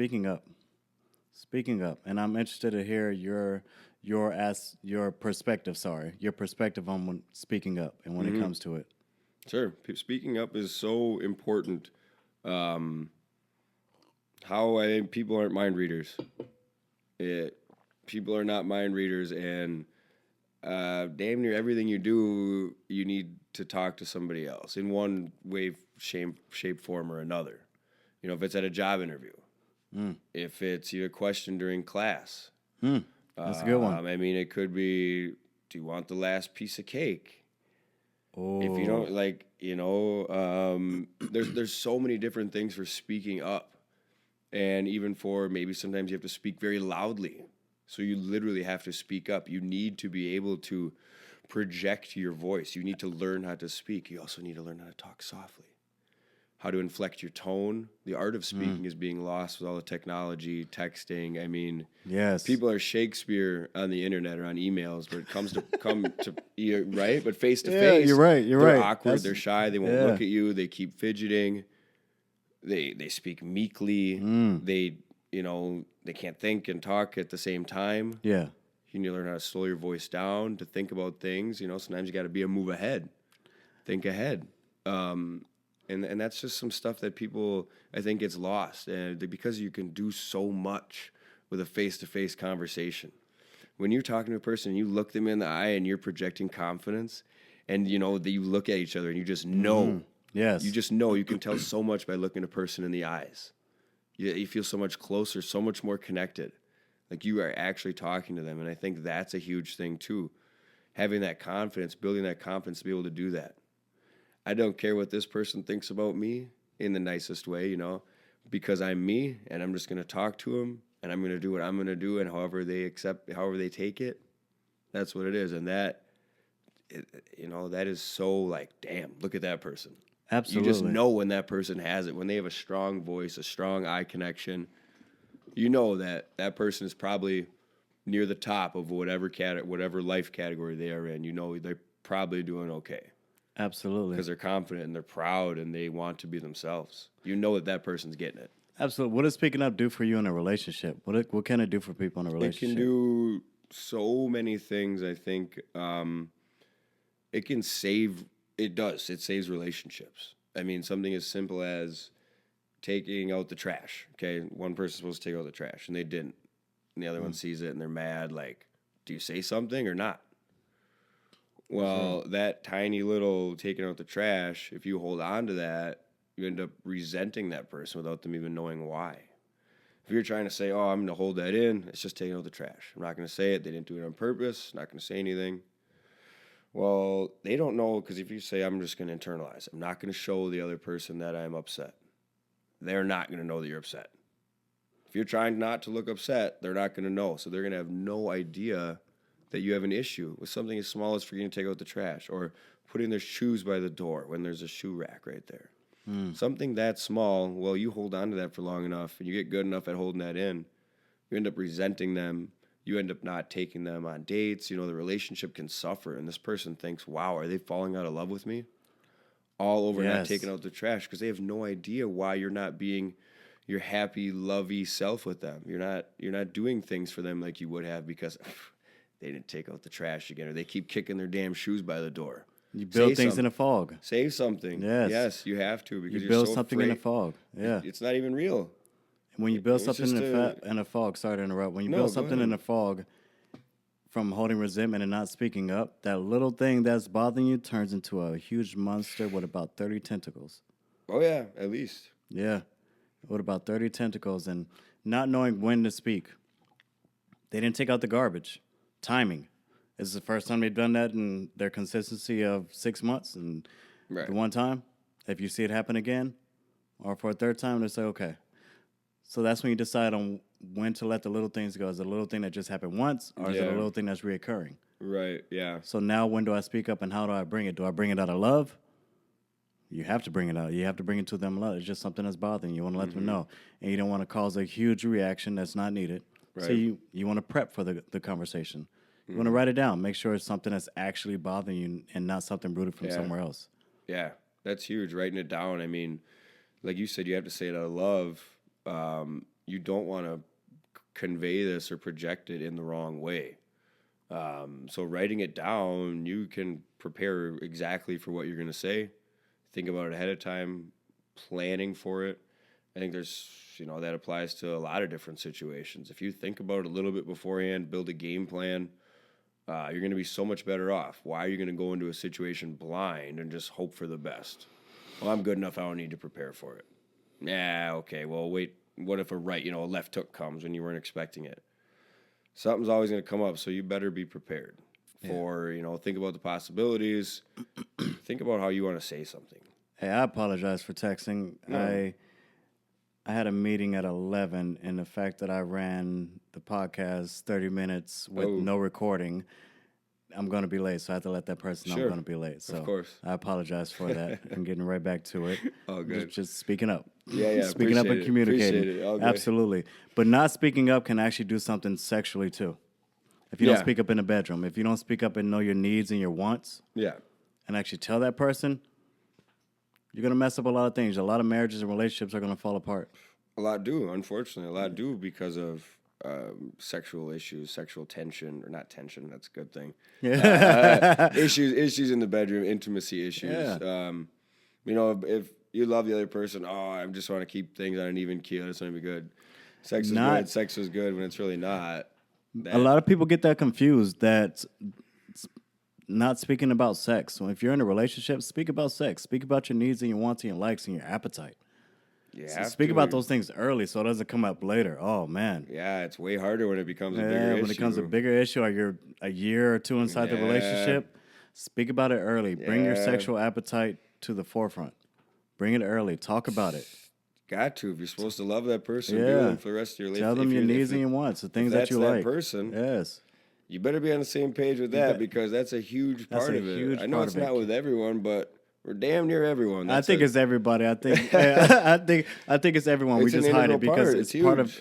Speaking up, speaking up, and I'm interested to hear your perspective. Sorry, your perspective on when speaking up and when it Mm-hmm. comes to it. Sure. Speaking up is so important. Um, how I think people aren't mind readers. It, people are not mind readers, and damn near everything you do, you need to talk to somebody else in one way, shape, form, or another. You know, if it's at a job interview, Mm. if it's a question during class. Mm. That's a good one. I mean, it could be, do you want the last piece of cake? If you Oh, don't like, there's so many different things for speaking up, and even for maybe sometimes you have to speak very loudly. So you literally have to speak up. You need to be able to project your voice. You need to learn how to speak. You also need to learn how to talk softly, how to inflect your tone. The art of mm. speaking is being lost with all the technology, texting. I mean, Yes. people are Shakespeare on the internet or on emails, but it comes to right. But face to Yeah, you're face, right. You're they're right. awkward. That's They're shy. They won't yeah. look at you. They keep fidgeting. They speak meekly. Mm. They can't think and talk at the same time. Yeah. You need to learn how to slow your voice down to think about things. Sometimes you got to be a move ahead, think ahead. And that's just some stuff that people, I think, gets lost, and because you can do so much with a face-to-face conversation. When you're talking to a person, you look them in the eye and you're projecting confidence, and that you look at each other and you just Mm-hmm. know. You Yes. just know. You can tell so much by looking a person in the eyes. You feel so much closer, so much more connected. Like you are actually talking to them. And I think that's a huge thing too. Having that confidence, building that confidence to be able to do that. I don't care what this person thinks about me in the nicest way, because I'm me and I'm just going to talk to them and I'm going to do what I'm going to do, and however they accept, however they take it, that's what it is. And that is so like, damn, look at that person. You just Absolutely. know when that person has it, when they have a strong voice, a strong eye connection. You know that person is probably near the top of whatever life category they are in. You know they're probably doing okay Absolutely. because they're confident and they're proud and they want to be themselves. You know that person's getting it. Absolutely. What does speaking up do for you in a relationship? What can it do for people in a It can relationship? do so many things. I think it can save. It does. It saves relationships. I mean, something as simple as taking out the trash. Okay, one person's supposed to take out the trash and they didn't, and the other one Mm, sees it and they're mad. Like, do you say something or not? that's right. Well, that tiny little taking out the trash, if you hold on to that, you end up resenting that person without them even knowing why. If you're trying to say, "Oh, I'm going to hold that in," it's just taking out the trash. I'm not going to say it. They didn't do it on purpose. Not going to say anything. Well, they don't know, because if you say, "I'm just going to internalize," I'm not going to show the other person that I'm upset. They're not going to know that you're upset. If you're trying not to look upset, they're not going to know. So they're going to have no idea that you have an issue with something as small as forgetting to take out the trash or putting their shoes by the door when there's a shoe rack right there. Mm, Something that small, well, you hold on to that for long enough and you get good enough at holding that in, you end up resenting them. You end up not taking them on dates. The relationship can suffer. And this person thinks, wow, are they falling out of love with me? All over not taking yes. out the trash, because they have no idea why you're not being your happy, lovey self with them. You're not doing things for them like you would have because they didn't take out the trash again, or they keep kicking their damn shoes by the door. You Say build things in something. a fog. Say something. Yes. Yes, you have to, You because you're build so something in a afraid. fog. Yeah. It's not even real. When you build It's something just a in a fog, sorry to interrupt. When you no. build Go something in ahead. a fog from holding resentment and not speaking up, that little thing that's bothering you turns into a huge monster with about 30 tentacles. Oh yeah, at least. Yeah. With about 30 tentacles and not knowing when to speak. They didn't take out the garbage. Timing. This is the first time they've done that in their consistency of 6 months. And the Right. one time, if you see it happen again, or for a third time, they say, okay. So that's when you decide on when to let the little things go. Is it a little thing that just happened once, or is it a Yeah. little thing that's reoccurring? Right. Yeah. So now when do I speak up and how do I bring it? Do I bring it out of love? You have to bring it out. You have to bring it to them love. It's just something that's bothering you. You want to let them Mm-hmm. know. And you don't want to cause a huge reaction that's not needed. So Right. you want to prep for the conversation. You want to Mm-hmm. write it down. Make sure it's something that's actually bothering you and not something rooted from Yeah. somewhere else. Yeah. That's huge. Writing it down. I mean, like you said, you have to say it out of love. you don't want to convey this or project it in the wrong way. So writing it down, you can prepare exactly for what you're going to say. Think about it ahead of time, planning for it. I think that applies to a lot of different situations. If you think about it a little bit beforehand, build a game plan, you're going to be so much better off. Why are you going to go into a situation blind and just hope for the best? Well, I'm good enough. I don't need to prepare for it. Yeah, okay. Well, wait. What if a left hook comes when you weren't expecting it? Something's always going to come up, so you better be prepared for, think about the possibilities. Think about how you want to say something. Hey, I apologize for texting. No. I had a meeting at 11, and the fact that I ran the podcast 30 minutes with no recording, I'm going to be late, so I have to let that person know I'm going to be late. So of course. I apologize for that. I'm getting right back to it. Oh, good. Just speaking up. Yeah. Speaking up and communicating. Appreciate it. Okay. Absolutely. But not speaking up can actually do something sexually, too. If you don't speak up in the bedroom, if you don't speak up and know your needs and your wants, and actually tell that person, you're going to mess up a lot of things. A lot of marriages and relationships are going to fall apart. A lot do, unfortunately. A lot do because of sexual issues, sexual tension, or not tension, that's a good thing. Issues in the bedroom, intimacy issues. Yeah. If you love the other person, I just want to keep things on an even keel. It's going to be good. Sex is good. Sex is good when it's really not. A lot of people get that confused, that not speaking about sex. So if you're in a relationship, speak about sex. Speak about your needs and your wants and your likes and your appetite. So speak about those things early so it doesn't come up later. Oh, man. Yeah, it's way harder when it becomes a bigger issue. When it becomes a bigger issue, or you're a year or two inside the relationship, speak about it early. Bring your sexual appetite to the forefront. Bring it early. Talk about it. Got to. If you're supposed to love that person, do it for the rest of your life. Tell them your needs and your wants, the things that you like. That's that person. Yes. You better be on the same page with that because that's a huge part of it. I know it's not with everyone, but we're damn near everyone. I think it's everybody. I think it's everyone. We just hide it because it's part of